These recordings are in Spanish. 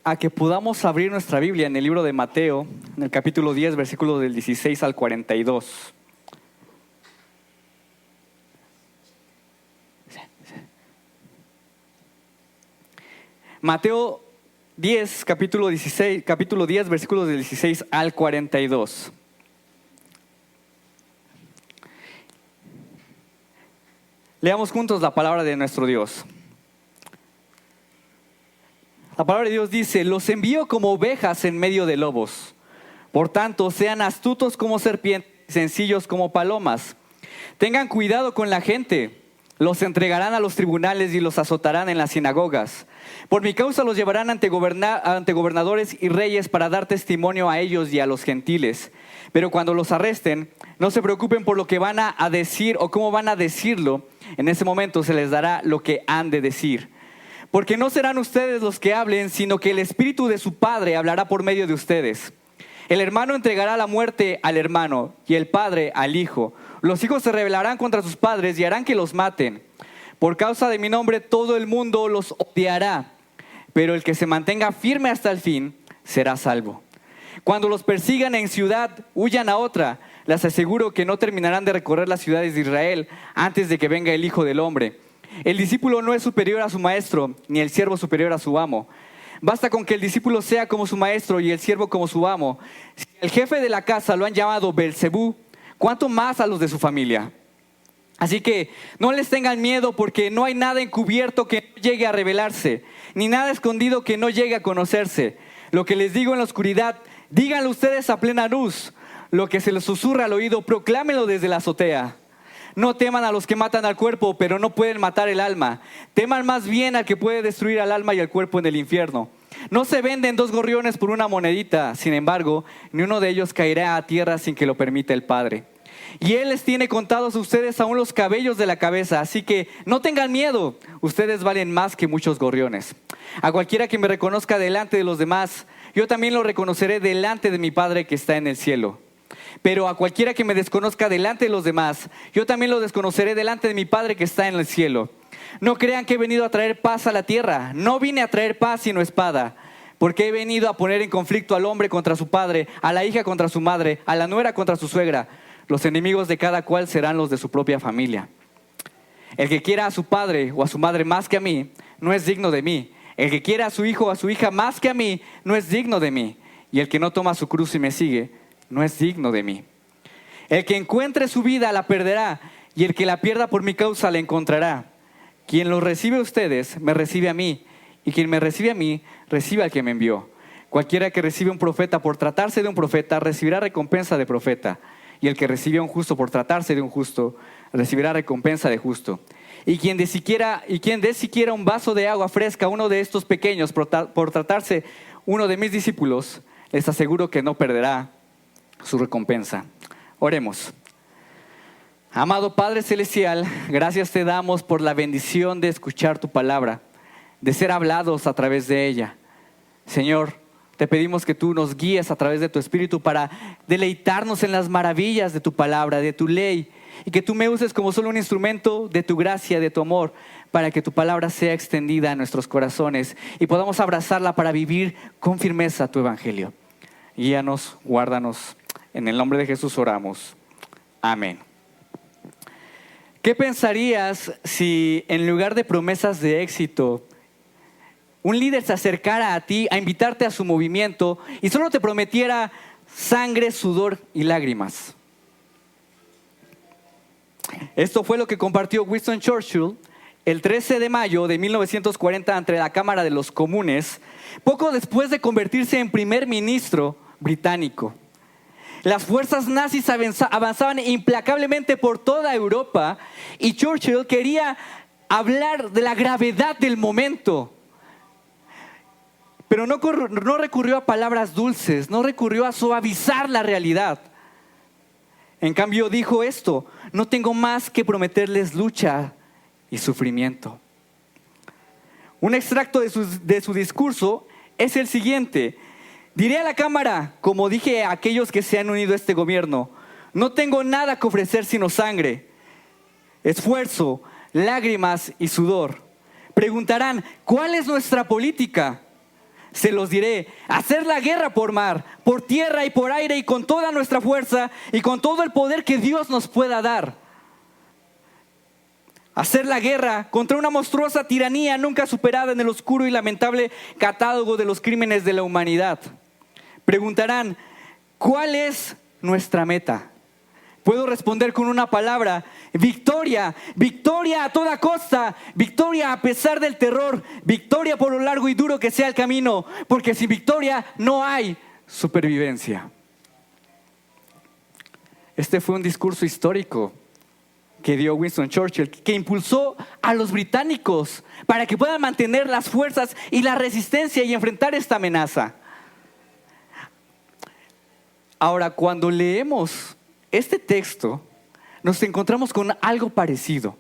A que podamos abrir nuestra Biblia en el libro de Mateo, en el capítulo 10, versículos del 16 al 42. Mateo 10, capítulo 10, versículos del 16 al 42. Leamos juntos la palabra de nuestro Dios. La palabra de Dios dice: los envío como ovejas en medio de lobos. Por tanto, sean astutos como serpientes, sencillos como palomas. Tengan cuidado con la gente. Los entregarán a los tribunales y los azotarán en las sinagogas. Por mi causa los llevarán ante gobernadores y reyes para dar testimonio a ellos y a los gentiles. Pero cuando los arresten, no se preocupen por lo que van a decir o cómo van a decirlo. En ese momento se les dará lo que han de decir. Porque no serán ustedes los que hablen, sino que el Espíritu de su Padre hablará por medio de ustedes. El hermano entregará la muerte al hermano y el padre al hijo. Los hijos se rebelarán contra sus padres y harán que los maten. Por causa de mi nombre todo el mundo los odiará, pero el que se mantenga firme hasta el fin será salvo. Cuando los persigan en ciudad, huyan a otra. Les aseguro que no terminarán de recorrer las ciudades de Israel antes de que venga el Hijo del Hombre. El discípulo no es superior a su maestro, ni el siervo superior a su amo. Basta con que el discípulo sea como su maestro y el siervo como su amo. Si el jefe de la casa lo han llamado Beelzebú, ¿cuánto más a los de su familia? Así que no les tengan miedo, porque no hay nada encubierto que no llegue a revelarse, ni nada escondido que no llegue a conocerse. Lo que les digo en la oscuridad, díganlo ustedes a plena luz. Lo que se les susurra al oído, proclámenlo desde la azotea. No teman a los que matan al cuerpo, pero no pueden matar el alma. Teman más bien al que puede destruir al alma y al cuerpo en el infierno. No se venden 2 gorriones por una monedita. Sin embargo, ni uno de ellos caerá a tierra sin que lo permita el Padre. Y Él les tiene contados a ustedes aún los cabellos de la cabeza. Así que no tengan miedo. Ustedes valen más que muchos gorriones. A cualquiera que me reconozca delante de los demás, yo también lo reconoceré delante de mi Padre que está en el cielo. Pero a cualquiera que me desconozca delante de los demás, yo también lo desconoceré delante de mi Padre que está en el cielo. No crean que he venido a traer paz a la tierra. No vine a traer paz sino espada. Porque he venido a poner en conflicto al hombre contra su padre, a la hija contra su madre, a la nuera contra su suegra. Los enemigos de cada cual serán los de su propia familia. El que quiera a su padre o a su madre más que a mí, no es digno de mí. El que quiera a su hijo o a su hija más que a mí, no es digno de mí. Y el que no toma su cruz y me sigue, no es digno de mí. El que encuentre su vida la perderá, y el que la pierda por mi causa la encontrará. Quien los recibe a ustedes, me recibe a mí, y quien me recibe a mí, recibe al que me envió. Cualquiera que recibe a un profeta por tratarse de un profeta, recibirá recompensa de profeta. Y el que recibe a un justo por tratarse de un justo, recibirá recompensa de justo. Y quien dé siquiera un vaso de agua fresca a uno de estos pequeños por tratarse uno de mis discípulos, les aseguro que no perderá su recompensa. Oremos. Amado Padre Celestial, gracias te damos por la bendición de escuchar tu palabra, de ser hablados a través de ella. Señor, te pedimos que tú nos guíes a través de tu Espíritu para deleitarnos en las maravillas de tu palabra, de tu ley, y que tú me uses como solo un instrumento de tu gracia, de tu amor, para que tu palabra sea extendida a nuestros corazones y podamos abrazarla para vivir con firmeza tu evangelio. Guíanos, guárdanos. En el nombre de Jesús oramos. Amén. ¿Qué pensarías si en lugar de promesas de éxito, un líder se acercara a ti a invitarte a su movimiento y solo te prometiera sangre, sudor y lágrimas? Esto fue lo que compartió Winston Churchill el 13 de mayo de 1940 ante la Cámara de los Comunes, poco después de convertirse en primer ministro británico. Las fuerzas nazis avanzaban implacablemente por toda Europa y Churchill quería hablar de la gravedad del momento. Pero no recurrió a palabras dulces, no recurrió a suavizar la realidad. En cambio dijo esto: no tengo más que prometerles lucha y sufrimiento. Un extracto de su discurso es el siguiente: diré a la Cámara, como dije a aquellos que se han unido a este gobierno, no tengo nada que ofrecer sino sangre, esfuerzo, lágrimas y sudor. Preguntarán, ¿cuál es nuestra política? se los diré: hacer la guerra por mar, por tierra y por aire, y con toda nuestra fuerza y con todo el poder que Dios nos pueda dar. Hacer la guerra contra una monstruosa tiranía nunca superada en el oscuro y lamentable catálogo de los crímenes de la humanidad. Preguntarán: ¿cuál es nuestra meta? Puedo responder con una palabra: victoria. Victoria a toda costa, victoria a pesar del terror, victoria por lo largo y duro que sea el camino, porque sin victoria no hay supervivencia. Este fue un discurso histórico que dio Winston Churchill, que impulsó a los británicos para que puedan mantener las fuerzas y la resistencia y enfrentar esta amenaza. Ahora, cuando leemos este texto, nos encontramos con algo parecido.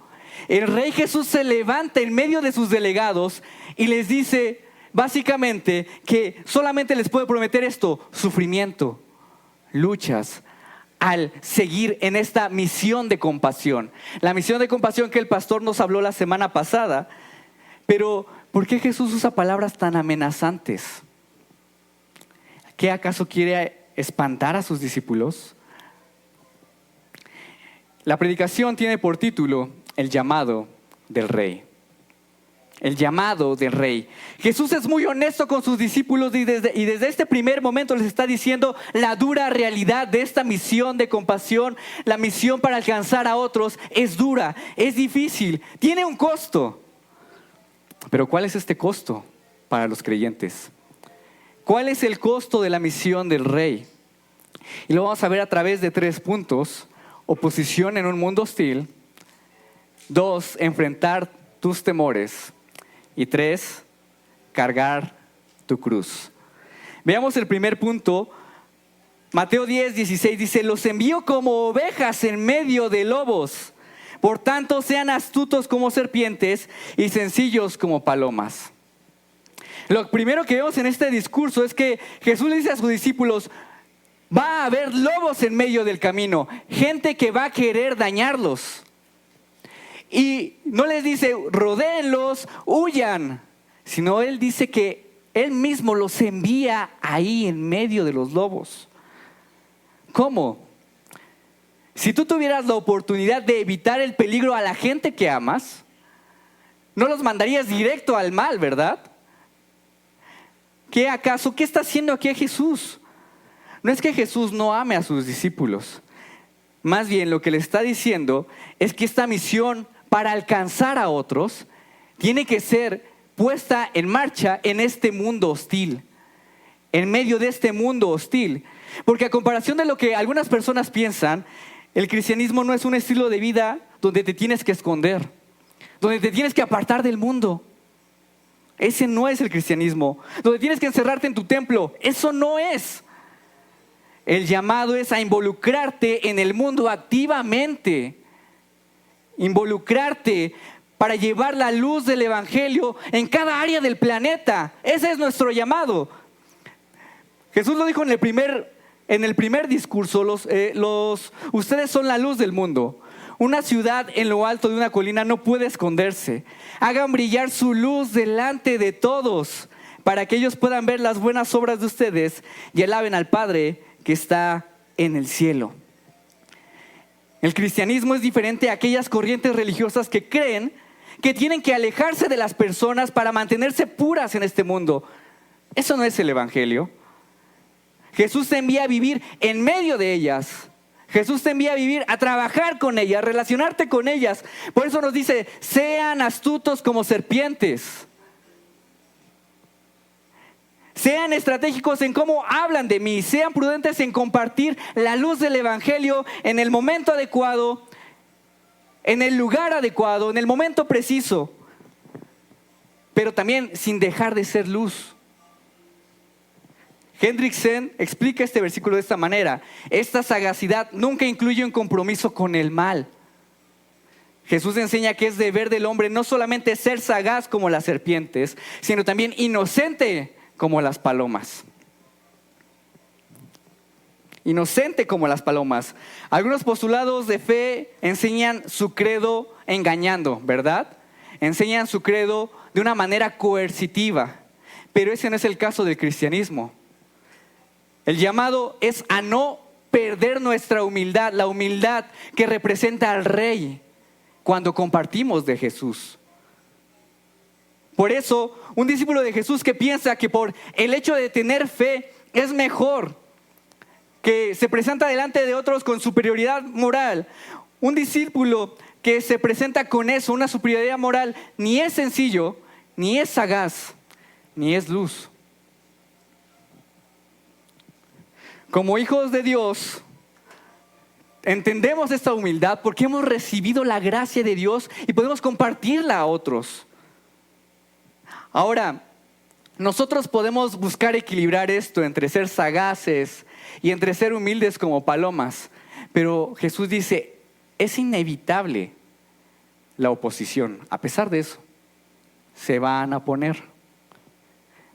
El Rey Jesús se levanta en medio de sus delegados y les dice básicamente que solamente les puede prometer esto: sufrimiento, luchas, al seguir en esta misión de compasión. La misión de compasión que el pastor nos habló la semana pasada. Pero ¿por qué Jesús usa palabras tan amenazantes? ¿Qué acaso quiere espantar a sus discípulos? La predicación tiene por título: el llamado del Rey. El llamado del Rey. Jesús es muy honesto con sus discípulos y desde este primer momento les está diciendo la dura realidad de esta misión de compasión. La misión para alcanzar a otros es dura, es difícil, tiene un costo. Pero ¿cuál es este costo para los creyentes? ¿Cuál es el costo de la misión del Rey? Y lo vamos a ver a través de 3 puntos. Oposición en un mundo hostil. 2, enfrentar tus temores. Y 3, cargar tu cruz. Veamos el primer punto. Mateo 10:16 dice: los envío como ovejas en medio de lobos. Por tanto, sean astutos como serpientes y sencillos como palomas. Lo primero que vemos en este discurso es que Jesús le dice a sus discípulos: va a haber lobos en medio del camino, gente que va a querer dañarlos. Y no les dice rodéenlos, huyan, sino Él dice que Él mismo los envía ahí en medio de los lobos. ¿Cómo? Si tú tuvieras la oportunidad de evitar el peligro a la gente que amas, no los mandarías directo al mal, ¿verdad? ¿Qué está haciendo aquí Jesús? No es que Jesús no ame a sus discípulos. Más bien lo que le está diciendo es que esta misión para alcanzar a otros tiene que ser puesta en marcha en este mundo hostil. En medio de este mundo hostil. Porque a comparación de lo que algunas personas piensan, el cristianismo no es un estilo de vida donde te tienes que esconder, donde te tienes que apartar del mundo. Ese no es el cristianismo. Donde tienes que encerrarte en tu templo. Eso no es. El llamado es a involucrarte en el mundo activamente. Involucrarte para llevar la luz del evangelio en cada área del planeta. Ese es nuestro llamado. Jesús lo dijo en el primer discurso: ustedes son la luz del mundo. Una ciudad en lo alto de una colina no puede esconderse. Hagan brillar su luz delante de todos, para que ellos puedan ver las buenas obras de ustedes y alaben al Padre que está en el cielo. El cristianismo es diferente a aquellas corrientes religiosas que creen que tienen que alejarse de las personas para mantenerse puras en este mundo. Eso no es el evangelio. Jesús te envía a vivir en medio de ellas. Jesús te envía a vivir, a trabajar con ellas, relacionarte con ellas. Por eso nos dice: sean astutos como serpientes. Sean estratégicos en cómo hablan de mí. Sean prudentes en compartir la luz del evangelio en el momento adecuado, en el lugar adecuado, en el momento preciso. Pero también sin dejar de ser luz. Hendrickson explica este versículo de esta manera: esta sagacidad nunca incluye un compromiso con el mal. Jesús enseña que es deber del hombre no solamente ser sagaz como las serpientes, sino también inocente como las palomas. Inocente como las palomas. Algunos postulados de fe enseñan su credo engañando, ¿verdad? Enseñan su credo de una manera coercitiva. Pero ese no es el caso del cristianismo. El llamado es a no perder nuestra humildad, la humildad que representa al Rey cuando compartimos de Jesús. Por eso, un discípulo de Jesús que piensa que por el hecho de tener fe es mejor, que se presenta delante de otros con superioridad moral, un discípulo que se presenta con eso, una superioridad moral, ni es sencillo, ni es sagaz, ni es luz. Como hijos de Dios, entendemos esta humildad porque hemos recibido la gracia de Dios y podemos compartirla a otros. Ahora, nosotros podemos buscar equilibrar esto entre ser sagaces y entre ser humildes como palomas, pero Jesús dice, es inevitable la oposición. A pesar de eso, se van a poner.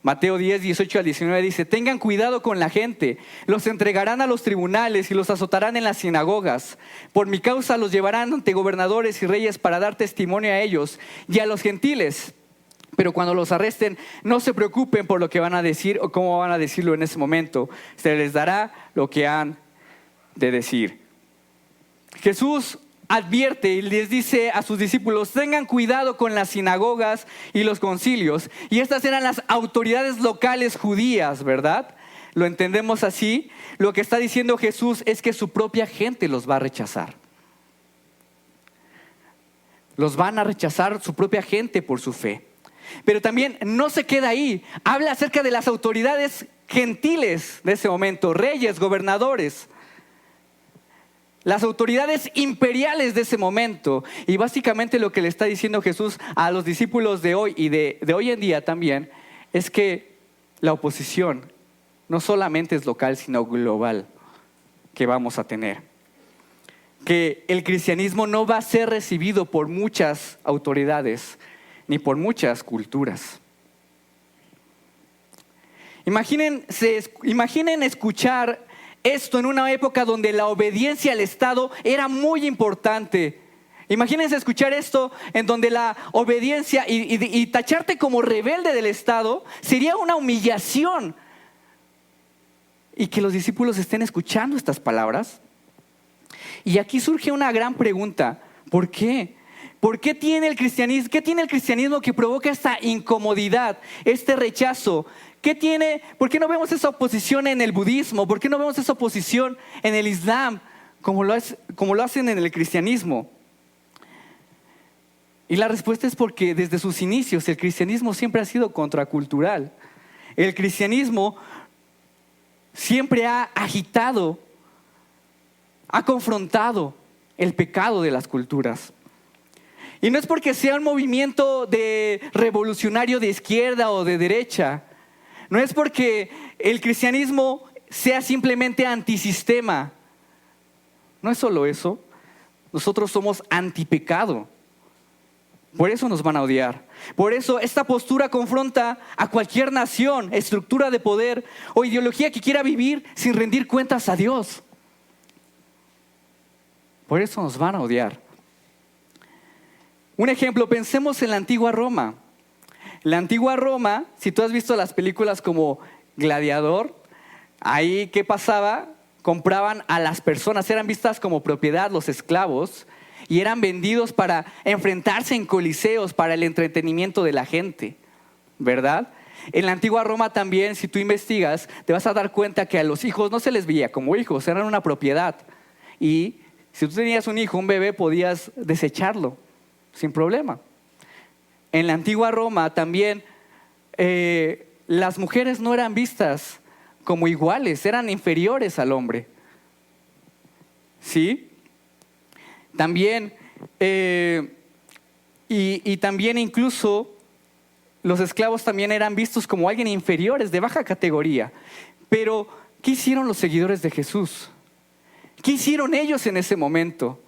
Mateo 10, 18 al 19 dice, tengan cuidado con la gente, los entregarán a los tribunales y los azotarán en las sinagogas. Por mi causa los llevarán ante gobernadores y reyes para dar testimonio a ellos y a los gentiles. Pero cuando los arresten, no se preocupen por lo que van a decir o cómo van a decirlo en ese momento. Se les dará lo que han de decir. Jesús advierte y les dice a sus discípulos, tengan cuidado con las sinagogas y los concilios. Y estas eran las autoridades locales judías, ¿verdad? Lo entendemos así. Lo que está diciendo Jesús es que su propia gente los va a rechazar. Los van a rechazar su propia gente por su fe. Pero también no se queda ahí. Habla acerca de las autoridades gentiles de ese momento, reyes, gobernadores, las autoridades imperiales de ese momento. Y básicamente lo que le está diciendo Jesús a los discípulos de hoy y de hoy en día también es que la oposición no solamente es local, sino global que vamos a tener. Que el cristianismo no va a ser recibido por muchas autoridades ni por muchas culturas. Imaginen escuchar esto en una época donde la obediencia al Estado era muy importante. Imagínense escuchar esto en donde la obediencia y tacharte como rebelde del Estado sería una humillación. Y que los discípulos estén escuchando estas palabras. Y aquí surge una gran pregunta. ¿Por qué? ¿Por qué tiene el cristianismo? ¿Qué tiene el cristianismo que provoca esta incomodidad, este rechazo? ¿Por qué no vemos esa oposición en el budismo? ¿Por qué no vemos esa oposición en el islam como lo hacen en el cristianismo? Y la respuesta es porque desde sus inicios el cristianismo siempre ha sido contracultural. El cristianismo siempre ha agitado, ha confrontado el pecado de las culturas. Y no es porque sea un movimiento revolucionario de izquierda o de derecha. No es porque el cristianismo sea simplemente antisistema. No es solo eso. Nosotros somos antipecado. Por eso nos van a odiar. Por eso esta postura confronta a cualquier nación, estructura de poder o ideología que quiera vivir sin rendir cuentas a Dios. Por eso nos van a odiar. Un ejemplo, pensemos en la antigua Roma. La antigua Roma, si tú has visto las películas como Gladiador, ahí ¿qué pasaba? Compraban a las personas, eran vistas como propiedad los esclavos y eran vendidos para enfrentarse en coliseos para el entretenimiento de la gente, ¿verdad? En la antigua Roma también, si tú investigas, te vas a dar cuenta que a los hijos no se les veía como hijos, eran una propiedad. Y si tú tenías un hijo, un bebé, podías desecharlo sin problema. En la antigua Roma también las mujeres no eran vistas como iguales, eran inferiores al hombre. ¿Sí? También, y también incluso los esclavos también eran vistos como alguien inferiores, de baja categoría. Pero, ¿qué hicieron los seguidores de Jesús? ¿Qué hicieron ellos en ese momento?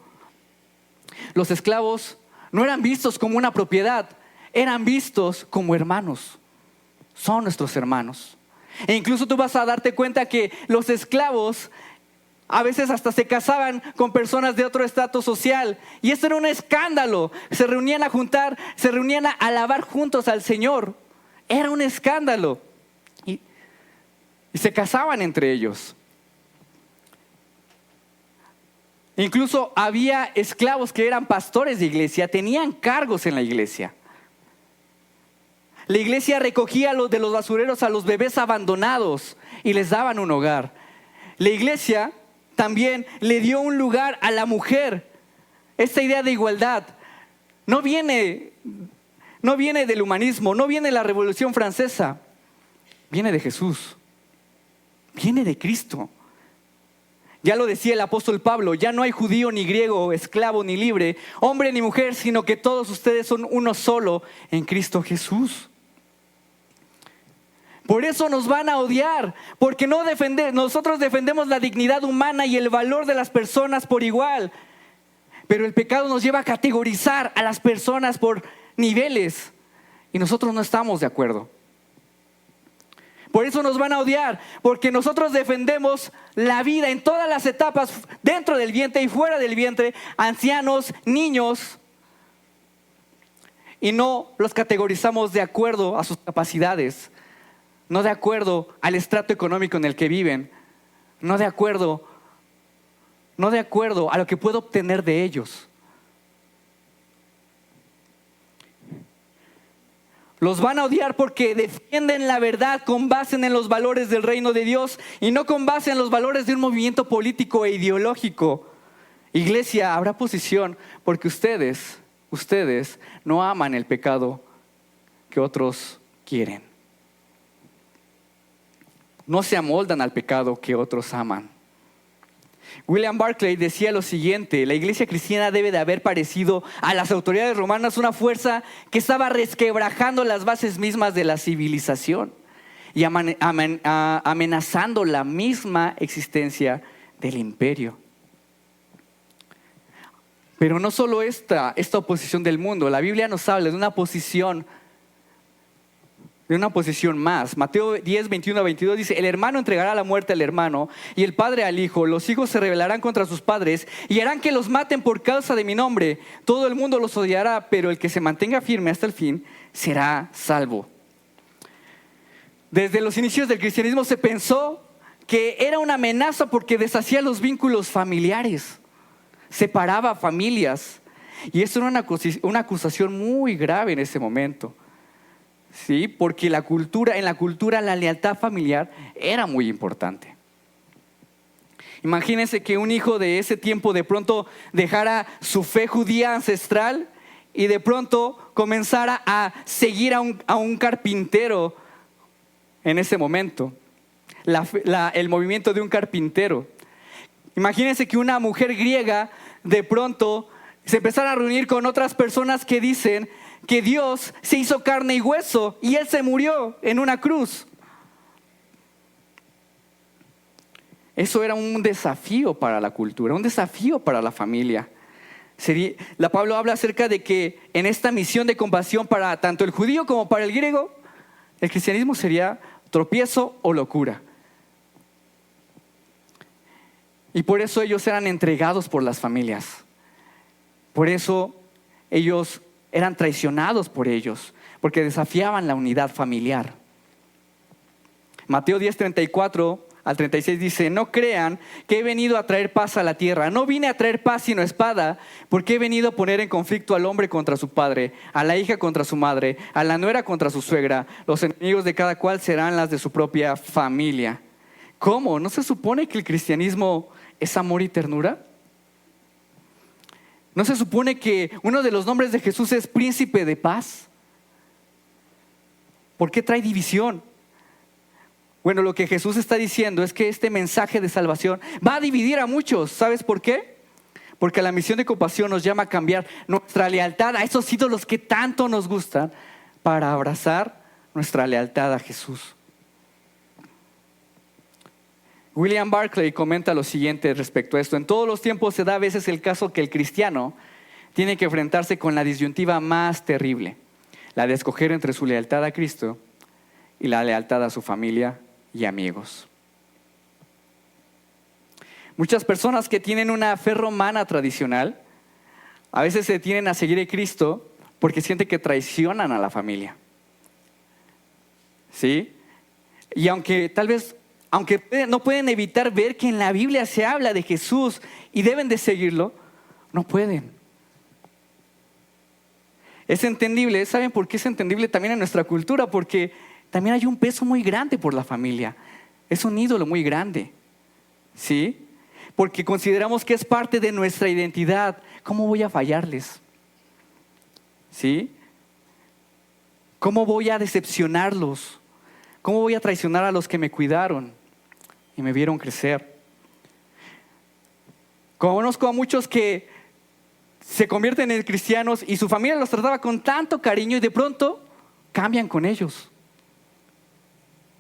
Los esclavos no eran vistos como una propiedad, eran vistos como hermanos. Son nuestros hermanos. E incluso tú vas a darte cuenta que los esclavos a veces hasta se casaban con personas de otro estrato social. Y esto era un escándalo. Se reunían a alabar juntos al Señor. Era un escándalo. Y se casaban entre ellos. Incluso había esclavos que eran pastores de iglesia, tenían cargos en la iglesia. La iglesia recogía de los basureros a los bebés abandonados y les daban un hogar. La iglesia también le dio un lugar a la mujer. Esta idea de igualdad no viene del humanismo, no viene de la Revolución Francesa, viene de Jesús, viene de Cristo. Ya lo decía el apóstol Pablo, ya no hay judío ni griego, esclavo ni libre, hombre ni mujer, sino que todos ustedes son uno solo en Cristo Jesús. Por eso nos van a odiar, porque nosotros defendemos la dignidad humana y el valor de las personas por igual. Pero el pecado nos lleva a categorizar a las personas por niveles y nosotros no estamos de acuerdo. Por eso nos van a odiar, porque nosotros defendemos la vida en todas las etapas, dentro del vientre y fuera del vientre, ancianos, niños, y no los categorizamos de acuerdo a sus capacidades, no de acuerdo al estrato económico en el que viven, no de acuerdo a lo que puedo obtener de ellos. Los van a odiar porque defienden la verdad con base en los valores del reino de Dios y no con base en los valores de un movimiento político e ideológico. Iglesia, habrá oposición porque ustedes no aman el pecado que otros quieren. No se amoldan al pecado que otros aman. William Barclay decía lo siguiente: la iglesia cristiana debe de haber parecido a las autoridades romanas una fuerza que estaba resquebrajando las bases mismas de la civilización y amenazando la misma existencia del imperio. Pero no solo esta oposición del mundo, la Biblia nos habla de una posición más. Mateo 10, 21 a 22 dice: el hermano entregará la muerte al hermano y el padre al hijo. Los hijos se rebelarán contra sus padres y harán que los maten por causa de mi nombre. Todo el mundo los odiará, pero el que se mantenga firme hasta el fin será salvo. Desde los inicios del cristianismo se pensó que era una amenaza porque deshacía los vínculos familiares, separaba familias, y eso era una acusación muy grave en ese momento. Sí, porque en la cultura la lealtad familiar era muy importante. Imagínense que un hijo de ese tiempo de pronto dejara su fe judía ancestral y de pronto comenzara a seguir a un carpintero en ese momento. El movimiento de un carpintero. Imagínense que una mujer griega de pronto se empezara a reunir con otras personas que dicen que Dios se hizo carne y hueso y Él se murió en una cruz. Eso era un desafío para la cultura, un desafío para la familia. Pablo habla acerca de que en esta misión de compasión para tanto el judío como para el griego, el cristianismo sería tropiezo o locura. Y por eso ellos eran entregados por las familias. Por eso ellos eran traicionados por ellos, porque desafiaban la unidad familiar. Mateo 10, 34 al 36 dice: no crean que he venido a traer paz a la tierra. No vine a traer paz sino espada, porque he venido a poner en conflicto al hombre contra su padre, a la hija contra su madre, a la nuera contra su suegra. Los enemigos de cada cual serán las de su propia familia. ¿Cómo? ¿No se supone que el cristianismo es amor y ternura? ¿No se supone que uno de los nombres de Jesús es príncipe de paz? ¿Por qué trae división? Bueno, lo que Jesús está diciendo es que este mensaje de salvación va a dividir a muchos. ¿Sabes por qué? Porque la misión de compasión nos llama a cambiar nuestra lealtad a esos ídolos que tanto nos gustan para abrazar nuestra lealtad a Jesús. William Barclay comenta lo siguiente respecto a esto: en todos los tiempos se da a veces el caso que el cristiano tiene que enfrentarse con la disyuntiva más terrible, la de escoger entre su lealtad a Cristo y la lealtad a su familia y amigos. Muchas personas que tienen una fe romana tradicional a veces se detienen a seguir a Cristo porque sienten que traicionan a la familia. ¿sí? Y aunque no pueden evitar ver que en la Biblia se habla de Jesús y deben de seguirlo, no pueden. Es entendible, ¿saben por qué es entendible también en nuestra cultura? Porque también hay un peso muy grande por la familia. Es un ídolo muy grande, ¿sí? Porque consideramos que es parte de nuestra identidad. ¿Cómo voy a fallarles? ¿Sí? ¿Cómo voy a decepcionarlos? ¿Cómo voy a traicionar a los que me cuidaron y me vieron crecer? Conozco a muchos que se convierten en cristianos y su familia los trataba con tanto cariño y de pronto cambian con ellos.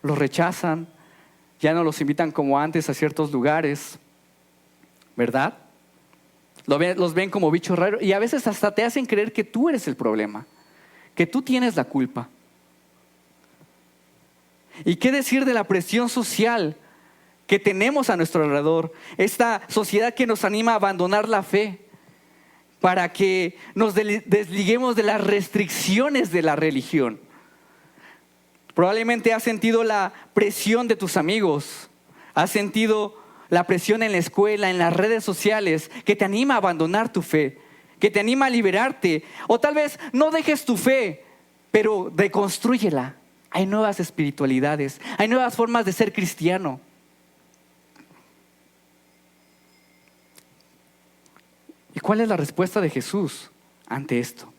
Los rechazan, ya no los invitan como antes a ciertos lugares, ¿verdad? Los ven como bichos raros y a veces hasta te hacen creer que tú eres el problema, que tú tienes la culpa. ¿Y qué decir de la presión social que tenemos a nuestro alrededor? Esta sociedad que nos anima a abandonar la fe para que nos desliguemos de las restricciones de la religión. Probablemente has sentido la presión de tus amigos, has sentido la presión en la escuela, en las redes sociales, que te anima a abandonar tu fe, que te anima a liberarte. O tal vez no dejes tu fe, pero reconstrúyela. Hay nuevas espiritualidades, hay nuevas formas de ser cristiano. ¿Y cuál es la respuesta de Jesús ante esto?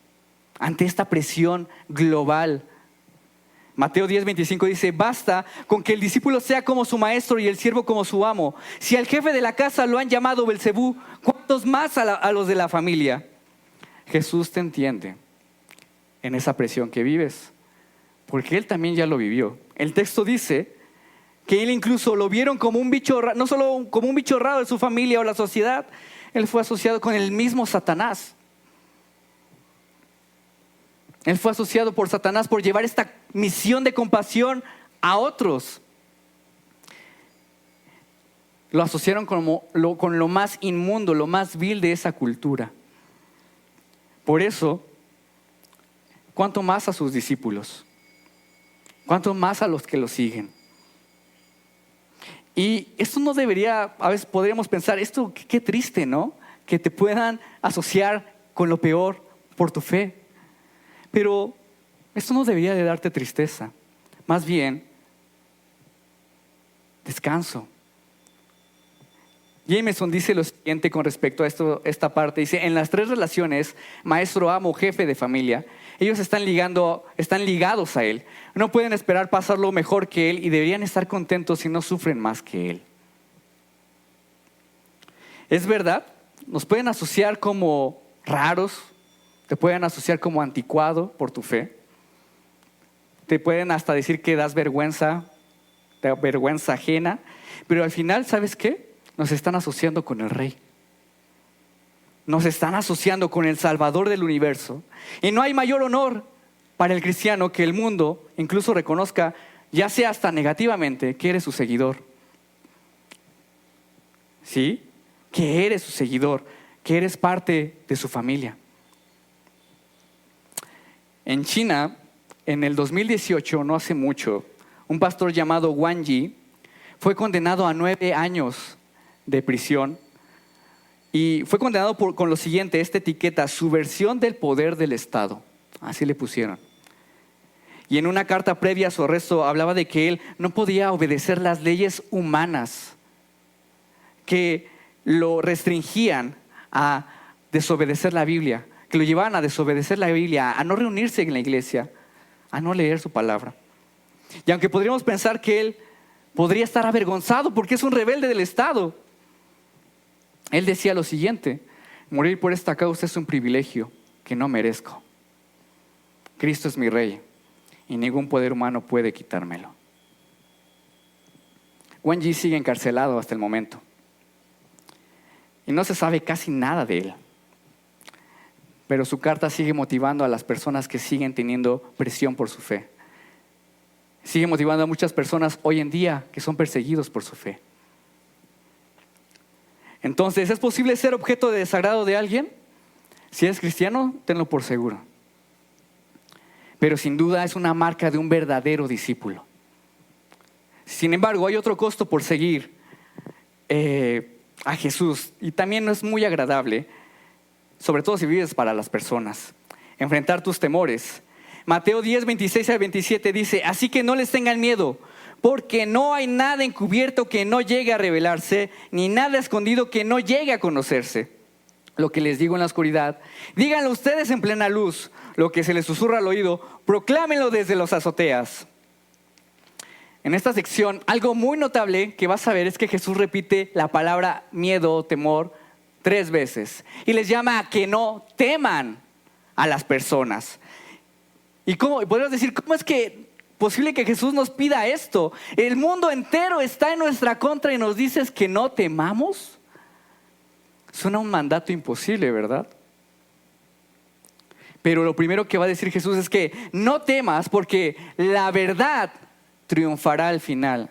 Ante esta presión global. Mateo 10:25 dice: basta con que el discípulo sea como su maestro y el siervo como su amo. Si al jefe de la casa lo han llamado Belcebú, ¿cuántos más a los de la familia? Jesús te entiende en esa presión que vives, porque Él también ya lo vivió. El texto dice que Él incluso lo vieron como un bicho, no solo como un bicho raro de su familia o la sociedad. Él fue asociado con el mismo Satanás. Él fue asociado por Satanás por llevar esta misión de compasión a otros. Lo asociaron con lo más inmundo, lo más vil de esa cultura. Por eso, ¿cuánto más a sus discípulos? ¿Cuánto más a los que lo siguen? Y esto no debería, a veces podríamos pensar, esto qué triste, ¿no? Que te puedan asociar con lo peor por tu fe. Pero esto no debería de darte tristeza. Más bien, descanso. Jameson dice lo siguiente con respecto a esta parte. Dice: en las tres relaciones, maestro, amo, jefe de familia, ellos están ligados a Él. No pueden esperar pasarlo mejor que Él y deberían estar contentos si no sufren más que Él. Es verdad, nos pueden asociar como raros, te pueden asociar como anticuado por tu fe. Te pueden hasta decir que das vergüenza ajena. Pero al final, ¿sabes qué? Nos están asociando con el Rey. Nos están asociando con el Salvador del universo. Y no hay mayor honor para el cristiano que el mundo incluso reconozca, ya sea hasta negativamente, que eres su seguidor. ¿Sí? Que eres su seguidor, que eres parte de su familia. En China, en el 2018, no hace mucho, un pastor llamado Wang Yi fue condenado a 9 años de prisión y fue condenado con lo siguiente, esta etiqueta: subversión del poder del Estado. Así le pusieron. Y en una carta previa a su arresto hablaba de que él no podía obedecer las leyes humanas que lo restringían a desobedecer la Biblia, que lo llevaban a desobedecer la Biblia, a no reunirse en la iglesia, a no leer su palabra. Y aunque podríamos pensar que él podría estar avergonzado porque es un rebelde del Estado, él decía lo siguiente: morir por esta causa es un privilegio que no merezco. Cristo es mi Rey y ningún poder humano puede quitármelo. Wang Yi sigue encarcelado hasta el momento y no se sabe casi nada de él. Pero su carta sigue motivando a las personas que siguen teniendo presión por su fe. Sigue motivando a muchas personas hoy en día que son perseguidos por su fe. Entonces, ¿es posible ser objeto de desagrado de alguien? Si eres cristiano, tenlo por seguro. Pero sin duda es una marca de un verdadero discípulo. Sin embargo, hay otro costo por seguir a Jesús, y también no es muy agradable, sobre todo si vives para las personas, enfrentar tus temores. Mateo 10, 26 al 27 dice: así que no les tengan miedo, porque no hay nada encubierto que no llegue a revelarse, ni nada escondido que no llegue a conocerse. Lo que les digo en la oscuridad, díganlo ustedes en plena luz. Lo que se les susurra al oído, proclámenlo desde las azoteas. En esta sección, algo muy notable que vas a ver es que Jesús repite la palabra miedo o temor 3 veces. Y les llama a que no teman a las personas. ¿Y cómo? Podrías decir, ¿cómo es que posible que Jesús nos pida esto? El mundo entero está en nuestra contra y nos dices que no temamos. Suena un mandato imposible, ¿verdad? Pero lo primero que va a decir Jesús es que no temas, porque la verdad triunfará al final.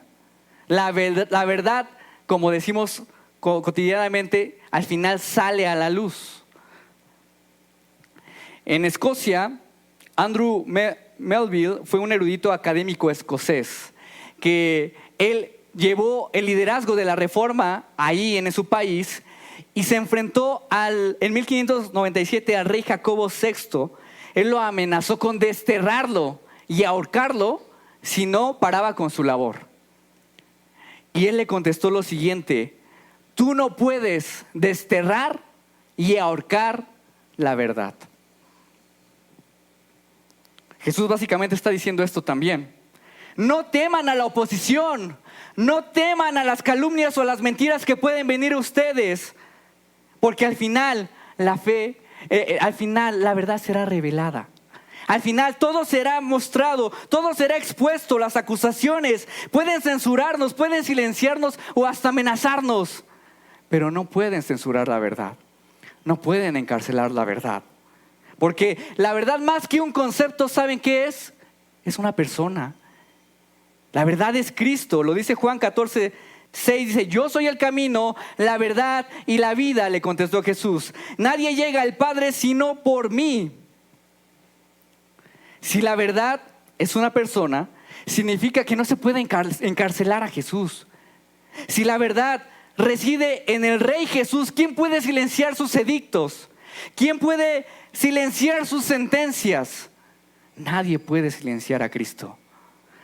La verdad, como decimos cotidianamente, al final sale a la luz. En Escocia, Andrew Melville fue un erudito académico escocés que él llevó el liderazgo de la reforma ahí en su país y se enfrentó en 1597 al rey Jacobo VI. Él lo amenazó con desterrarlo y ahorcarlo si no paraba con su labor. Y él le contestó lo siguiente: tú no puedes desterrar y ahorcar la verdad. Jesús básicamente está diciendo esto también. No teman a la oposición, no teman a las calumnias o a las mentiras que pueden venir a ustedes, porque al final la verdad será revelada. Al final todo será mostrado, todo será expuesto. Las acusaciones pueden censurarnos, pueden silenciarnos o hasta amenazarnos, pero no pueden censurar la verdad, no pueden encarcelar la verdad. Porque la verdad, más que un concepto, ¿saben qué es? Es una persona. La verdad es Cristo. Lo dice Juan 14, 6. Dice: yo soy el camino, la verdad y la vida, le contestó Jesús. Nadie llega al Padre sino por mí. Si la verdad es una persona, significa que no se puede encarcelar a Jesús. Si la verdad reside en el Rey Jesús, ¿quién puede silenciar sus edictos? ¿Quién puede silenciar sus sentencias? Nadie puede silenciar a Cristo.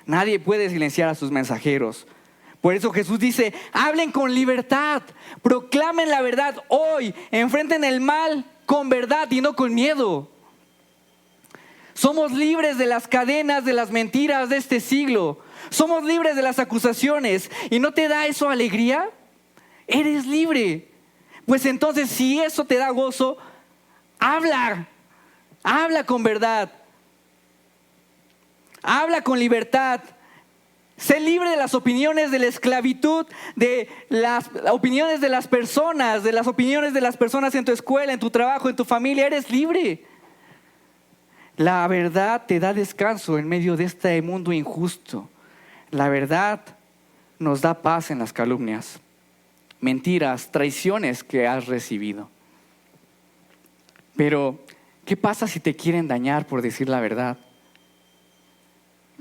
Nadie puede silenciar a sus mensajeros. Por eso Jesús dice: hablen con libertad, proclamen la verdad hoy, enfrenten el mal con verdad y no con miedo. Somos libres de las cadenas, de las mentiras de este siglo. Somos libres de las acusaciones. ¿Y no te da eso alegría? Eres libre. Pues entonces, si eso te da gozo, habla con verdad, habla con libertad. Sé libre de las opiniones de la esclavitud, de las opiniones de las personas, en tu escuela, en tu trabajo, en tu familia. Eres libre. La verdad te da descanso en medio de este mundo injusto. La verdad nos da paz en las calumnias, mentiras, traiciones que has recibido. Pero, ¿qué pasa si te quieren dañar por decir la verdad?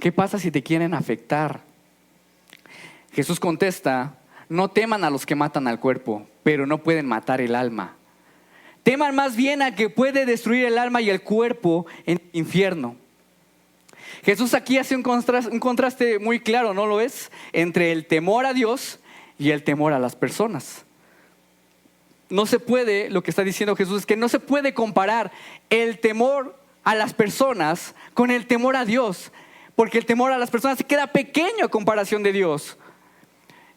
¿Qué pasa si te quieren afectar? Jesús contesta: no teman a los que matan al cuerpo, pero no pueden matar el alma. Teman más bien al que puede destruir el alma y el cuerpo en el infierno. Jesús aquí hace un contraste muy claro, ¿no lo es? Entre el temor a Dios y el temor a las personas. No se puede, lo que está diciendo Jesús es que no se puede comparar el temor a las personas con el temor a Dios, porque el temor a las personas se queda pequeño a comparación de Dios.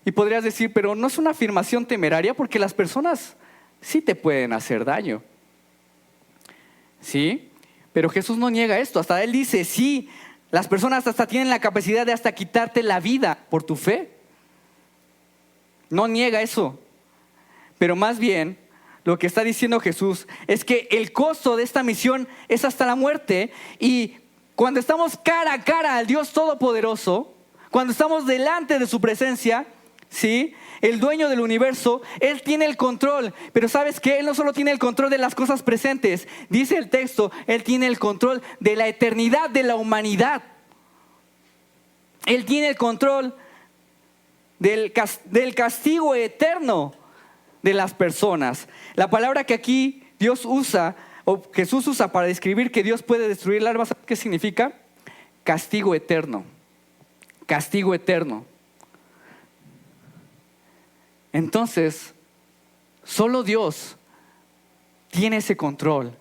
Y podrías decir, pero no es una afirmación temeraria, porque las personas sí te pueden hacer daño. ¿Sí? Pero Jesús no niega esto. Hasta Él dice: sí, las personas hasta tienen la capacidad de hasta quitarte la vida por tu fe. No niega eso. Pero más bien, lo que está diciendo Jesús es que el costo de esta misión es hasta la muerte. Y cuando estamos cara a cara al Dios Todopoderoso, cuando estamos delante de su presencia, ¿sí?, el dueño del universo, Él tiene el control. Pero ¿sabes qué? Él no solo tiene el control de las cosas presentes. Dice el texto, Él tiene el control de la eternidad de la humanidad. Él tiene el control del castigo eterno de las personas. La palabra que aquí Dios usa, o Jesús usa para describir que Dios puede destruir el alma, ¿sabes qué significa? Castigo eterno. Castigo eterno. Entonces, solo Dios tiene ese control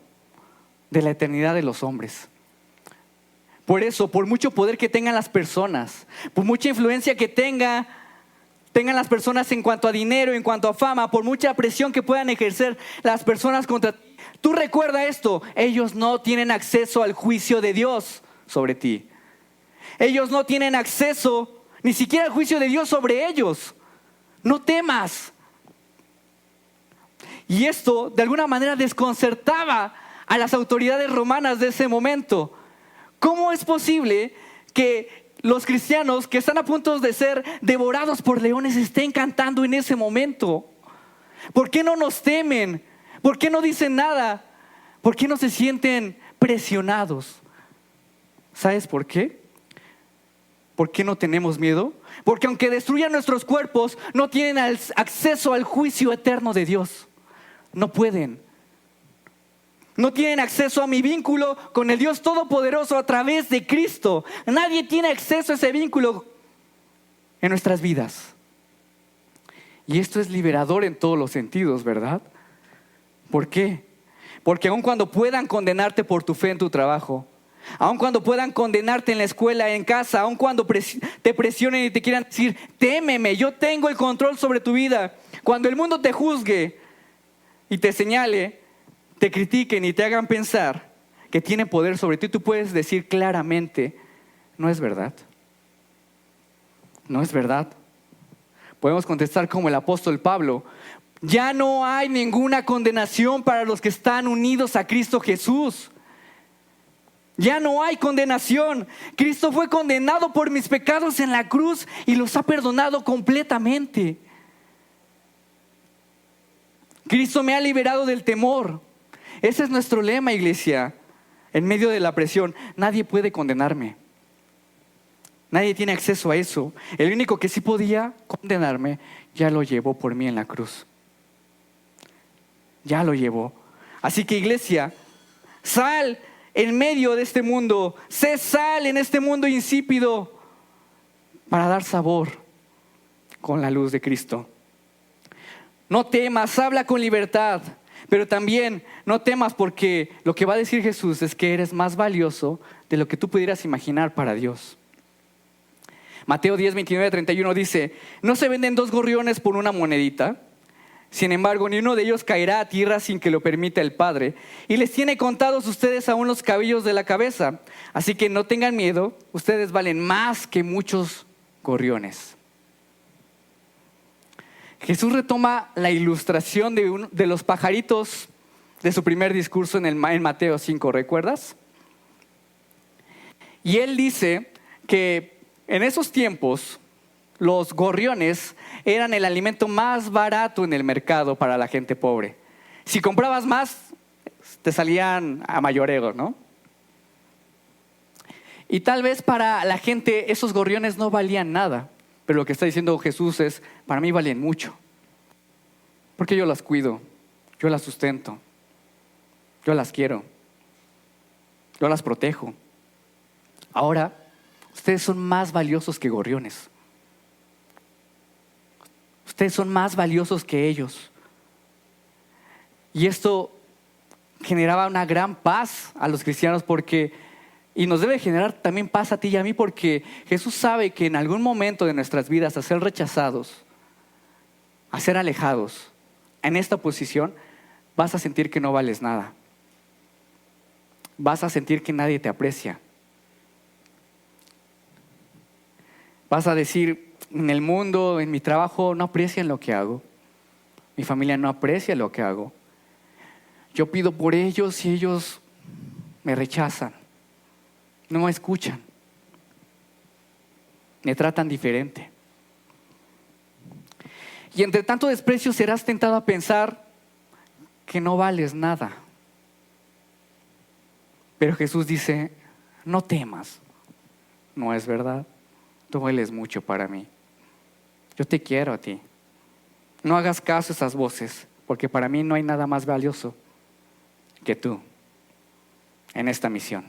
de la eternidad de los hombres. Por eso, por mucho poder que tengan las personas, por mucha influencia que tengan las personas en cuanto a dinero, en cuanto a fama, por mucha presión que puedan ejercer las personas contra ti, tú recuerda esto: ellos no tienen acceso al juicio de Dios sobre ti. Ellos no tienen acceso ni siquiera al juicio de Dios sobre ellos. No temas. Y esto de alguna manera desconcertaba a las autoridades romanas de ese momento. ¿Cómo es posible que los cristianos que están a punto de ser devorados por leones estén cantando en ese momento? ¿Por qué no nos temen? ¿Por qué no dicen nada? ¿Por qué no se sienten presionados? ¿Sabes por qué? ¿Por qué no tenemos miedo? Porque aunque destruyan nuestros cuerpos, no tienen acceso al juicio eterno de Dios. No pueden. No tienen acceso a mi vínculo con el Dios Todopoderoso a través de Cristo. Nadie tiene acceso a ese vínculo en nuestras vidas. Y esto es liberador en todos los sentidos, ¿verdad? ¿Por qué? Porque aun cuando puedan condenarte por tu fe en tu trabajo, aun cuando puedan condenarte en la escuela, en casa, aun cuando te presionen y te quieran decir, témeme, yo tengo el control sobre tu vida. Cuando el mundo te juzgue y te señale, te critiquen y te hagan pensar que tienen poder sobre ti, tú puedes decir claramente, no es verdad. No es verdad. Podemos contestar como el apóstol Pablo: ya no hay ninguna condenación para los que están unidos a Cristo Jesús. Ya no hay condenación. Cristo fue condenado por mis pecados en la cruz y los ha perdonado completamente. Cristo me ha liberado del temor. Ese es nuestro lema, iglesia. En medio de la presión, nadie puede condenarme. Nadie tiene acceso a eso. El único que sí podía condenarme ya lo llevó por mí en la cruz. Ya lo llevó. Así que, iglesia, sal en medio de este mundo. Sé sal en este mundo insípido para dar sabor con la luz de Cristo. No temas, habla con libertad. Pero también no temas, porque lo que va a decir Jesús es que eres más valioso de lo que tú pudieras imaginar para Dios. Mateo 10, 29, 31 dice: ¿no se venden 2 gorriones por una monedita? Sin embargo, ni uno de ellos caerá a tierra sin que lo permita el Padre. Y les tiene contados ustedes aún los cabellos de la cabeza. Así que no tengan miedo, ustedes valen más que muchos gorriones. Jesús retoma la ilustración de los pajaritos de su primer discurso en Mateo 5, ¿recuerdas? Y él dice que en esos tiempos los gorriones eran el alimento más barato en el mercado para la gente pobre. Si comprabas más, te salían a mayoreo, ¿no? Y tal vez para la gente esos gorriones no valían nada. Pero lo que está diciendo Jesús es: para mí valen mucho. Porque yo las cuido, yo las sustento, yo las quiero, yo las protejo. Ahora, ustedes son más valiosos que gorriones. Ustedes son más valiosos que ellos. Y esto generaba una gran paz a los cristianos, y nos debe generar también paz a ti y a mí, porque Jesús sabe que en algún momento de nuestras vidas, a ser rechazados, a ser alejados, en esta posición, vas a sentir que no vales nada. Vas a sentir que nadie te aprecia. Vas a decir: en el mundo, en mi trabajo, no aprecian lo que hago. Mi familia no aprecia lo que hago. Yo pido por ellos y ellos me rechazan. No me escuchan. Me tratan diferente. Y entre tanto desprecio serás tentado a pensar que no vales nada. Pero Jesús dice: no temas. No es verdad. Tú vales mucho para mí. Yo te quiero a ti. No hagas caso a esas voces, porque para mí no hay nada más valioso que tú en esta misión.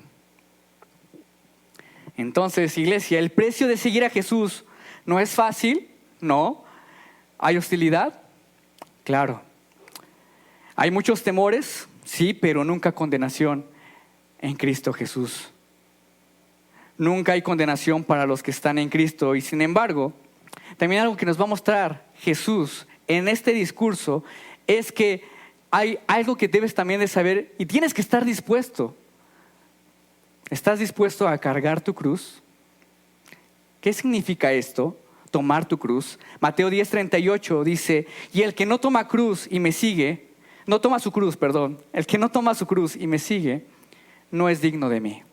Entonces, iglesia, el precio de seguir a Jesús no es fácil, no. ¿Hay hostilidad? Claro. ¿Hay muchos temores? Sí, pero nunca condenación en Cristo Jesús. Nunca hay condenación para los que están en Cristo. Y sin embargo, también algo que nos va a mostrar Jesús en este discurso es que hay algo que debes también de saber y tienes que estar dispuesto. ¿Estás dispuesto a cargar tu cruz? ¿Qué significa esto? Tomar tu cruz. Mateo 10:38 dice, y el que no toma cruz y me sigue, no toma su cruz, perdón, el que no toma su cruz y me sigue, no es digno de mí.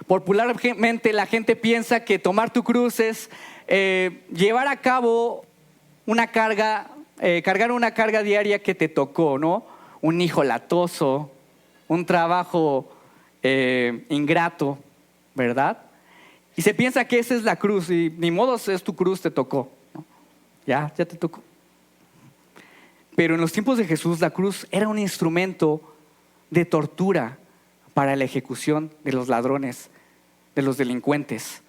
Popularmente la gente piensa que tomar tu cruz es llevar a cabo una carga, cargar una carga diaria que te tocó, ¿no? Un hijo latoso, un trabajo ingrato, ¿verdad? Y se piensa que esa es la cruz y ni modo es tu cruz, te tocó, ¿no? Ya te tocó. Pero en los tiempos de Jesús la cruz era un instrumento de tortura para la ejecución de los ladrones, de los delincuentes.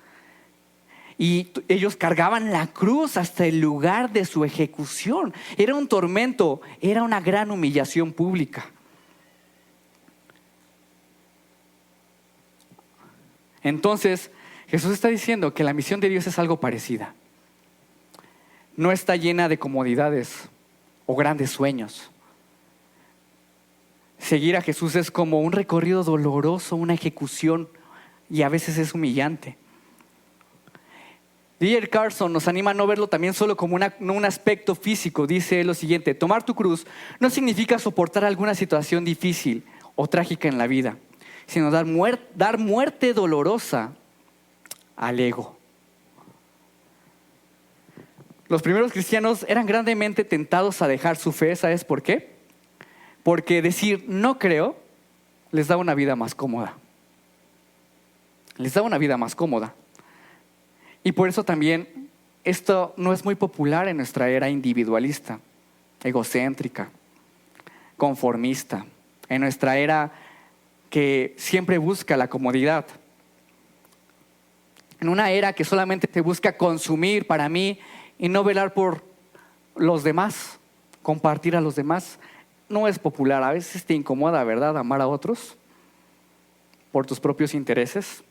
Y ellos cargaban la cruz hasta el lugar de su ejecución. Era un tormento, era una gran humillación pública. Entonces, Jesús está diciendo que la misión de Dios es algo parecida. No está llena de comodidades o grandes sueños. Seguir a Jesús es como un recorrido doloroso, una ejecución, y a veces es humillante. D.A. Carson nos anima a no verlo también solo como un aspecto físico. Dice lo siguiente: tomar tu cruz no significa soportar alguna situación difícil o trágica en la vida, sino dar muerte dolorosa al ego. Los primeros cristianos eran grandemente tentados a dejar su fe. ¿Sabes por qué? Porque decir no creo les da una vida más cómoda. Les da una vida más cómoda. Y por eso también esto no es muy popular en nuestra era individualista, egocéntrica, conformista, en nuestra era que siempre busca la comodidad. En una era que solamente te busca consumir para mí y no velar por los demás, compartir a los demás. No es popular, a veces te incomoda, ¿verdad?, amar a otros por tus propios intereses.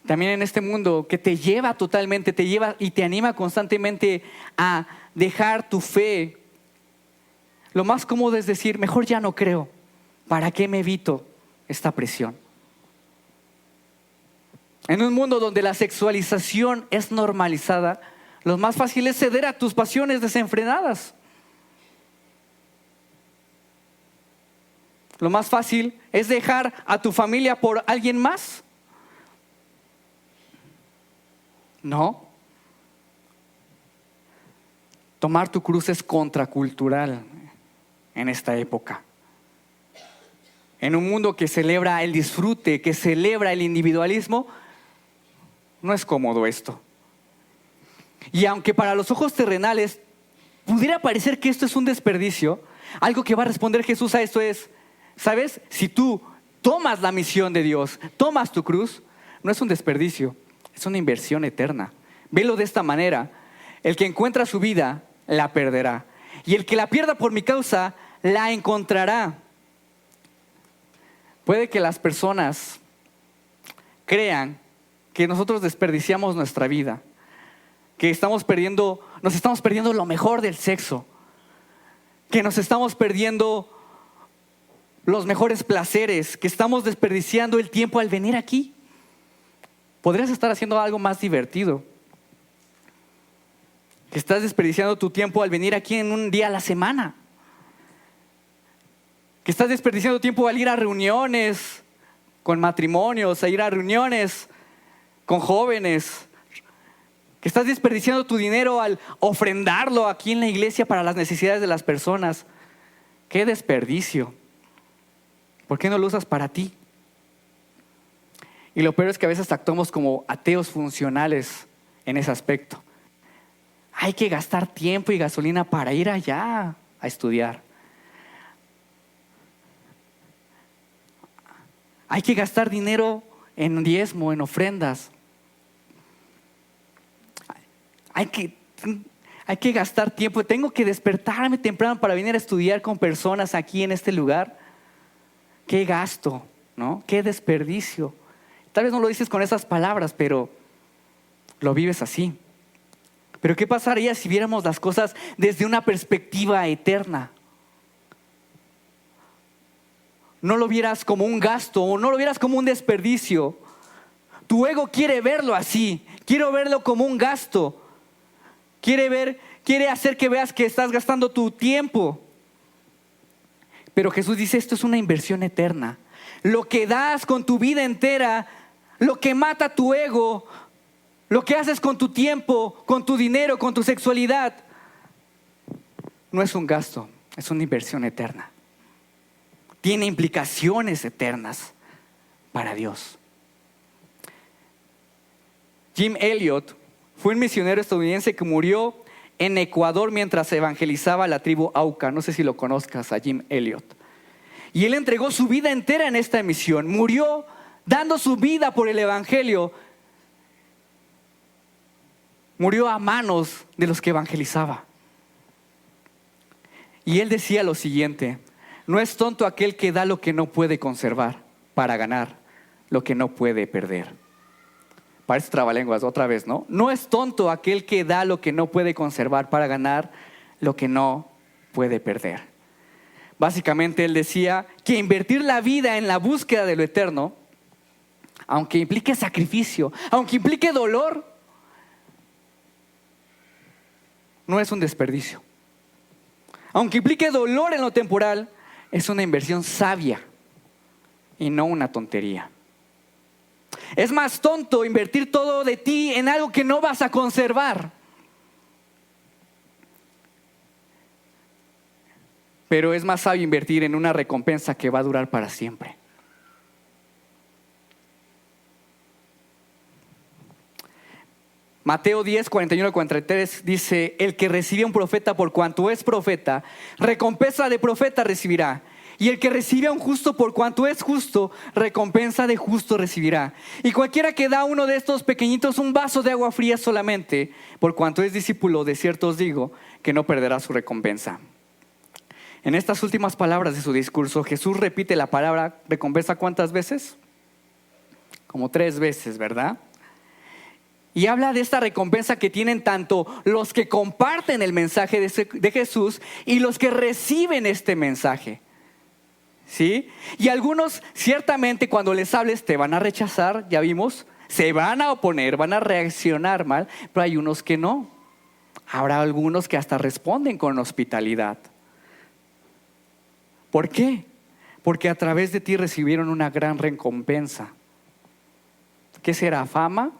También en este mundo que te lleva y te anima constantemente a dejar tu fe, lo más cómodo es decir, mejor ya no creo. ¿Para qué me evito esta presión? En un mundo donde la sexualización es normalizada, lo más fácil es ceder a tus pasiones desenfrenadas. Lo más fácil es dejar a tu familia por alguien más. No. Tomar tu cruz es contracultural en esta época. En un mundo que celebra el disfrute, que celebra el individualismo, no es cómodo esto. Y aunque para los ojos terrenales pudiera parecer que esto es un desperdicio, algo que va a responder Jesús a esto es, ¿sabes? Si tú tomas la misión de Dios, tomas tu cruz, no es un desperdicio, es una inversión eterna. Velo de esta manera: el que encuentra su vida, la perderá. Y el que la pierda por mi causa, la encontrará. Puede que las personas crean que nosotros desperdiciamos nuestra vida, que nos estamos perdiendo lo mejor del sexo, que nos estamos perdiendo los mejores placeres, que estamos desperdiciando el tiempo al venir aquí. Podrías estar haciendo algo más divertido. Que estás desperdiciando tu tiempo al venir aquí en un día a la semana. Que estás desperdiciando tiempo al ir a reuniones con matrimonios, a ir a reuniones con jóvenes. Que estás desperdiciando tu dinero al ofrendarlo aquí en la iglesia para las necesidades de las personas. ¡Qué desperdicio! ¿Por qué no lo usas para ti? Y lo peor es que a veces actuamos como ateos funcionales en ese aspecto. Hay que gastar tiempo y gasolina para ir allá a estudiar. Hay que gastar dinero en diezmo, en ofrendas. Hay que gastar tiempo. Tengo que despertarme temprano para venir a estudiar con personas aquí en este lugar. Qué gasto, ¿no? Qué desperdicio. Tal vez no lo dices con esas palabras, pero lo vives así. Pero ¿qué pasaría si viéramos las cosas desde una perspectiva eterna? No lo vieras como un gasto o no lo vieras como un desperdicio. Tu ego quiere verlo así. Quiere verlo como un gasto. Quiere hacer que veas que estás gastando tu tiempo. Pero Jesús dice, esto es una inversión eterna. Lo que das con tu vida entera, lo que mata tu ego, lo que haces con tu tiempo, con tu dinero, con tu sexualidad, no es un gasto, es una inversión eterna. Tiene implicaciones eternas para Dios. Jim Elliot fue un misionero estadounidense que murió en Ecuador mientras evangelizaba a la tribu Auca. No sé si lo conozcas a Jim Elliot. Y él entregó su vida entera en esta misión. Murió dando su vida por el evangelio. Murió a manos de los que evangelizaba. Y él decía lo siguiente: no es tonto aquel que da lo que no puede conservar para ganar lo que no puede perder. Parece trabalenguas otra vez, ¿no? No es tonto aquel que da lo que no puede conservar para ganar lo que no puede perder. Básicamente él decía que invertir la vida en la búsqueda de lo eterno, aunque implique sacrificio, aunque implique dolor, no es un desperdicio. Aunque implique dolor en lo temporal, es una inversión sabia y no una tontería. Es más tonto invertir todo de ti en algo que no vas a conservar. Pero es más sabio invertir en una recompensa que va a durar para siempre. Mateo 10, 41 43 dice: el que recibe a un profeta por cuanto es profeta, recompensa de profeta recibirá. Y el que recibe a un justo por cuanto es justo, recompensa de justo recibirá. Y cualquiera que da a uno de estos pequeñitos un vaso de agua fría solamente, por cuanto es discípulo, de cierto os digo, que no perderá su recompensa. En estas últimas palabras de su discurso, Jesús repite la palabra recompensa, ¿cuántas veces? Como 3 veces, ¿verdad? Y habla de esta recompensa que tienen tanto los que comparten el mensaje de Jesús y los que reciben este mensaje. ¿Sí? Y algunos ciertamente cuando les hables te van a rechazar, ya vimos, se van a oponer, van a reaccionar mal, pero hay unos que no. Habrá algunos que hasta responden con hospitalidad. ¿Por qué? Porque a través de ti recibieron una gran recompensa. ¿Qué será? ¿Fama?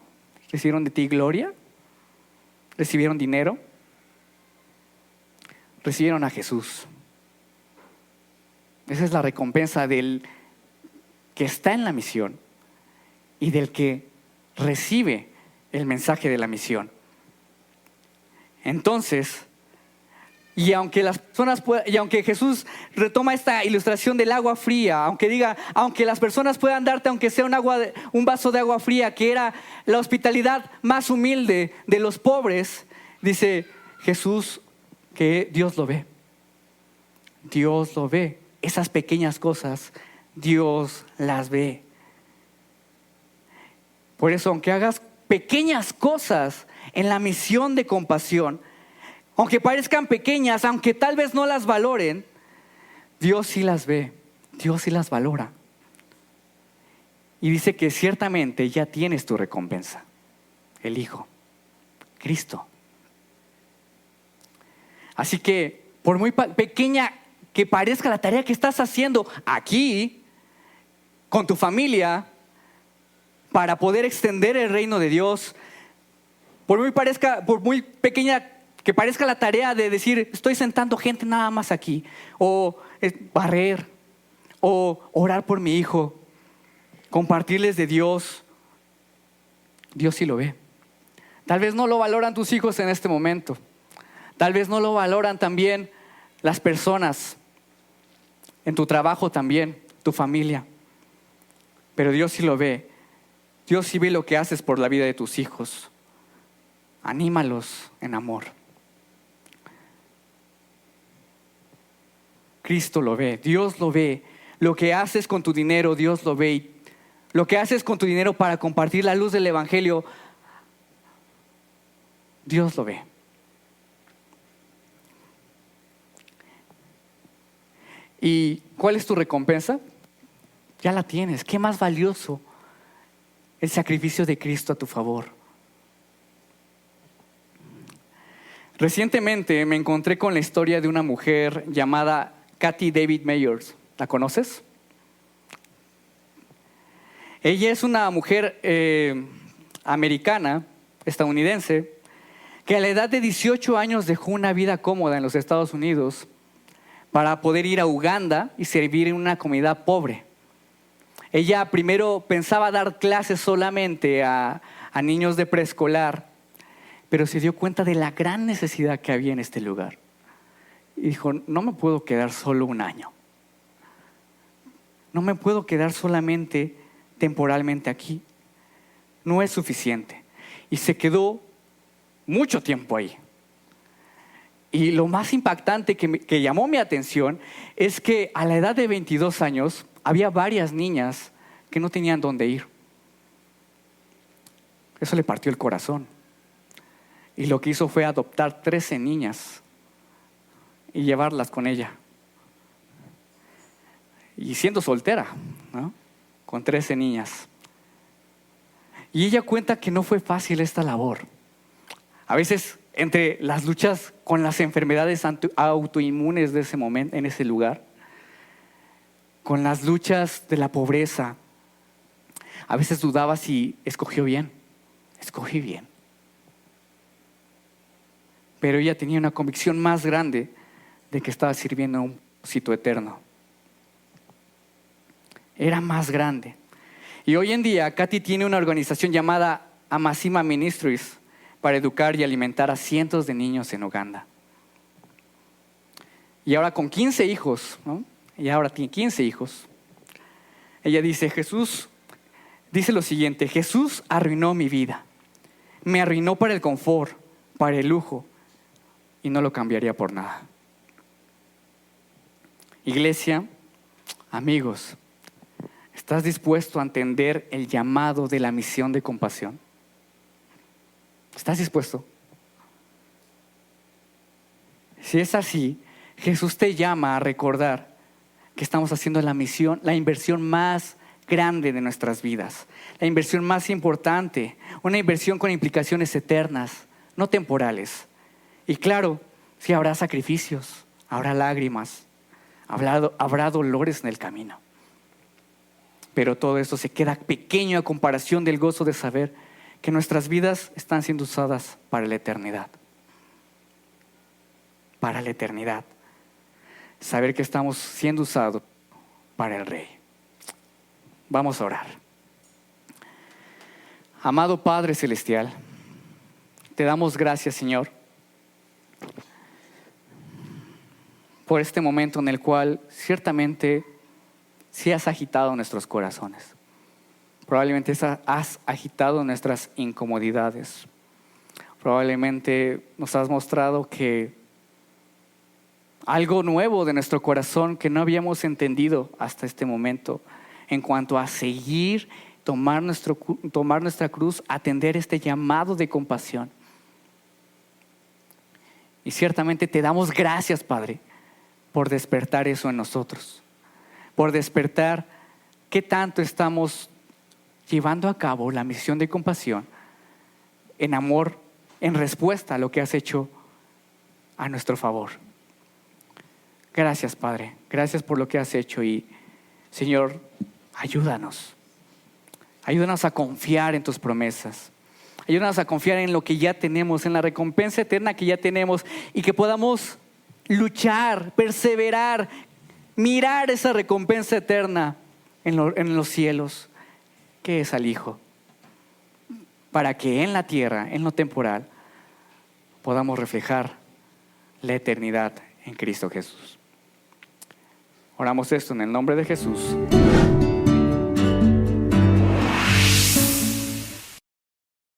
¿Recibieron de ti gloria? ¿Recibieron dinero? Recibieron a Jesús. Esa es la recompensa del que está en la misión y del que recibe el mensaje de la misión. Entonces, y aunque Jesús retoma esta ilustración del agua fría, aunque diga, aunque las personas puedan darte, aunque sea un vaso de agua fría, que era la hospitalidad más humilde de los pobres, dice Jesús que Dios lo ve. Dios lo ve. Esas pequeñas cosas, Dios las ve. Por eso, aunque hagas pequeñas cosas en la misión de compasión, aunque parezcan pequeñas, aunque tal vez no las valoren, Dios sí las ve, Dios sí las valora. Y dice que ciertamente ya tienes tu recompensa, el Hijo, Cristo. Así que, por muy pequeña que parezca la tarea que estás haciendo aquí, con tu familia, para poder extender el reino de Dios, por muy pequeña que parezca la tarea de decir, estoy sentando gente nada más aquí, o barrer, o orar por mi hijo, compartirles de Dios, Dios sí lo ve. Tal vez no lo valoran tus hijos en este momento. Tal vez no lo valoran también las personas en tu trabajo también, tu familia. Pero Dios sí lo ve. Dios sí ve lo que haces por la vida de tus hijos. Anímalos en amor. Cristo lo ve, Dios lo ve. Lo que haces con tu dinero, Dios lo ve. Y lo que haces con tu dinero para compartir la luz del Evangelio, Dios lo ve. ¿Y cuál es tu recompensa? Ya la tienes. ¿Qué más valioso? El sacrificio de Cristo a tu favor. Recientemente me encontré con la historia de una mujer llamada Kathy David Mayers. ¿La conoces? Ella es una mujer americana, estadounidense, que a la edad de 18 años dejó una vida cómoda en los Estados Unidos para poder ir a Uganda y servir en una comunidad pobre. Ella primero pensaba dar clases solamente a niños de preescolar, pero se dio cuenta de la gran necesidad que había en este lugar. Y dijo, no me puedo quedar solo un año. No me puedo quedar solamente temporalmente aquí. No es suficiente. Y se quedó mucho tiempo ahí. Y lo más impactante que llamó mi atención es que a la edad de 22 años había varias niñas que no tenían dónde ir. Eso le partió el corazón. Y lo que hizo fue adoptar 13 niñas y llevarlas con ella. Y siendo soltera, ¿no? Con 13 niñas. Y ella cuenta que no fue fácil esta labor. A veces, entre las luchas con las enfermedades autoinmunes de ese momento, en ese lugar, con las luchas de la pobreza, a veces dudaba si escogió bien. Escogí bien. Pero ella tenía una convicción más grande de que estaba sirviendo a un propósito eterno. Era más grande. Y hoy en día, Kathy tiene una organización llamada Amazima Ministries para educar y alimentar a cientos de niños en Uganda. Y ahora con 15 hijos, ¿no? Y ahora tiene 15 hijos. Ella dice, dice lo siguiente, Jesús arruinó mi vida. Me arruinó para el confort, para el lujo, y no lo cambiaría por nada. Iglesia, amigos, ¿estás dispuesto a entender el llamado de la misión de compasión? ¿Estás dispuesto? Si es así, Jesús te llama a recordar que estamos haciendo la inversión más grande de nuestras vidas, la inversión más importante, una inversión con implicaciones eternas, no temporales. Y claro, sí habrá sacrificios, habrá lágrimas, habrá dolores en el camino. Pero todo esto se queda pequeño a comparación del gozo de saber que nuestras vidas están siendo usadas para la eternidad. Para la eternidad. Saber que estamos siendo usados para el Rey. Vamos a orar. Amado Padre Celestial, te damos gracias, Señor, por este momento en el cual ciertamente sí has agitado nuestros corazones. Probablemente has agitado nuestras incomodidades. Probablemente nos has mostrado que algo nuevo de nuestro corazón que no habíamos entendido hasta este momento en cuanto a seguir, tomar nuestra cruz, atender este llamado de compasión. Y ciertamente te damos gracias, Padre, por despertar eso en nosotros, por despertar qué tanto estamos llevando a cabo la misión de compasión en amor, en respuesta a lo que has hecho a nuestro favor. Gracias, Padre, gracias por lo que has hecho y, Señor, ayúdanos a confiar en tus promesas. Ayúdanos a confiar en lo que ya tenemos, en la recompensa eterna que ya tenemos y que podamos luchar, perseverar, mirar esa recompensa eterna en los cielos, que es al Hijo. para que en la tierra, en lo temporal, podamos reflejar la eternidad en Cristo Jesús. Oramos esto en el nombre de Jesús.